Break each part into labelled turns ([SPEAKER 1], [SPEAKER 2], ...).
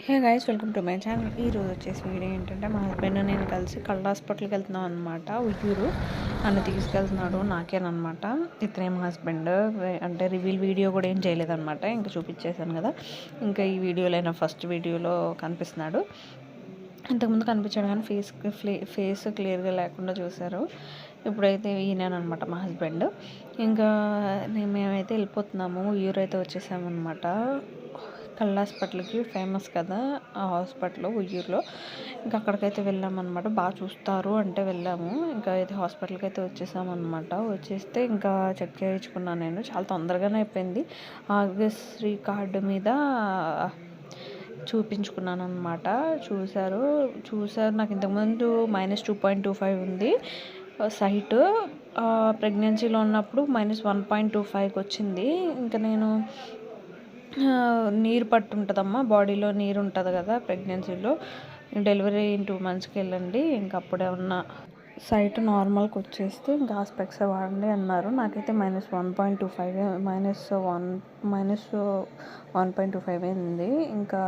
[SPEAKER 1] Hey guys, welcome to my channel. ఈరోజు వచ్చేసి video ఏంటంటే మా హస్బెండ్ నేను కలిసి కళ్ళ హాస్పిటల్కి వెళ్తున్నాం అనమాట. ఉయ్యూరు నన్ను తీసుకెళ్తున్నాడు, నాకేనమాట. ఇతనే మా హస్బెండ్. అంటే రివీల్ వీడియో కూడా ఏం చేయలేదన్నమాట, ఇంకా చూపించేశాను కదా. ఇంకా ఈ వీడియోలో అయినా ఫస్ట్ వీడియోలో కనిపిస్తున్నాడు. ఇంతకుముందు కనిపించాడు కానీ ఫేస్ క్లియర్గా లేకుండా చూశారు. ఇప్పుడైతే ఈయననమాట మా హస్బెండ్. ఇంకా మేమైతే వెళ్ళిపోతున్నాము. ఉయ్యూరు అయితే వచ్చేసామన్నమాట. కళ్ళ హాస్పిటల్కి ఫేమస్ కదా ఆ హాస్పిటల్ ఉయ్యూరులో. ఇంకా అక్కడికైతే వెళ్ళామన్నమాట. బాగా చూస్తారు అంటే వెళ్ళాము. ఇంకా అయితే హాస్పిటల్కి అయితే వచ్చేసామన్నమాట. వచ్చేస్తే ఇంకా చెక్ చేయించుకున్నాను. నేను చాలా తొందరగానే అయిపోయింది. ఆరోగ్యశ్రీ కార్డు మీద చూపించుకున్నాను అనమాట. చూశారు నాకు ఇంతకుముందు -2.25 ఉంది సైట్. ప్రెగ్నెన్సీలో ఉన్నప్పుడు -1.25కి వచ్చింది. ఇంకా నేను నీరు పట్టు ఉంటుందమ్మా, బాడీలో నీరు ఉంటుంది కదా ప్రెగ్నెన్సీలో. డెలివరీ 2 monthsకి వెళ్ళండి, ఇంకా అప్పుడే ఉన్న సైట్ నార్మల్కి వచ్చేస్తే ఇంకా ఆ స్పెక్స్ వాడండి అన్నారు. నాకైతే -1.25 ఉంది. ఇంకా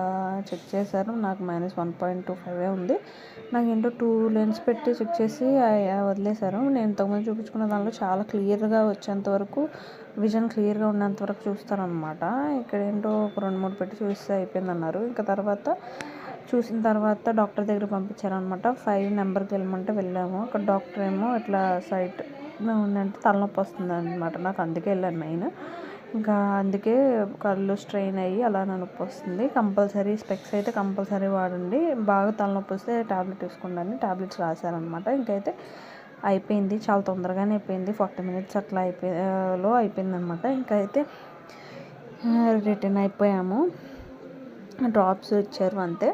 [SPEAKER 1] చెక్ చేశారు, నాకు -1.25 ఉంది. నాకు ఏంటో 2 లెన్స్ పెట్టి చెక్ చేసి వదిలేశారు. నేను ఇంతకుముందు చూపించుకున్న దానిలో చాలా క్లియర్గా వచ్చేంతవరకు, విజన్ క్లియర్గా ఉన్నంతవరకు చూస్తారనమాట. ఇక్కడ ఏంటో ఒక 2-3 పెట్టి చూస్తే అయిపోయింది అన్నారు. ఇంకా చూసిన తర్వాత డాక్టర్ దగ్గర పంపించారనమాట. 5 నెంబర్కి వెళ్ళమంటే వెళ్ళాము. అక్కడ డాక్టర్ ఏమో ఇట్లా సైట్ ఉందంటే తలనొప్పి వస్తుంది అనమాట. నాకు అందుకే వెళ్ళాను మెయిన్. ఇంకా అందుకే కళ్ళు స్ట్రెయిన్ అయ్యి అలా నొప్పి వస్తుంది. కంపల్సరీ స్పెక్స్ అయితే కంపల్సరీ వాడండి, బాగా తలనొప్పి వస్తే ట్యాబ్లెట్ వేసుకోండి అని ట్యాబ్లెట్స్ రాశారనమాట. ఇంకైతే అయిపోయింది, చాలా తొందరగానే అయిపోయింది. 40 minutes అట్లా అయిపోయింది అనమాట. ఇంకైతే రిటర్న్ అయిపోయాము. డ్రాప్స్ ఇచ్చారు అంతే.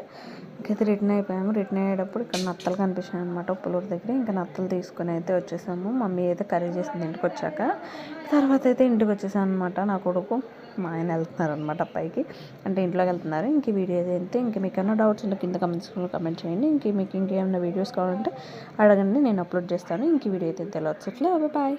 [SPEAKER 1] ఇంకైతే రిటర్న్ అయిపోయాము. రిటర్న్ అయ్యేటప్పుడు ఇక్కడ నత్తలు కనిపించాయి అనమాట, ఉప్పులూరు దగ్గర. ఇంకా నత్తలు తీసుకుని అయితే వచ్చేసాము. మమ్మీ అయితే కర్రీ చేసింది ఇంటికి వచ్చాక. తర్వాత అయితే ఇంటికి వచ్చేసాను అనమాట. నా కొడుకు మా ఆయన వెళ్తున్నారు అనమాట పైకి, అంటే ఇంట్లోకి వెళ్తున్నారు. ఇంక వీడియో అయితే ఇంక మీకు ఏమైనా డౌట్స్ ఉంటే కింద కమెంట్ చేయండి. మీకు ఇంకేమైనా వీడియోస్ కావాలంటే అడగండి, నేను అప్లోడ్ చేస్తాను. ఇంక వీడియో అయితే తెలియచ్చు. బాయ్.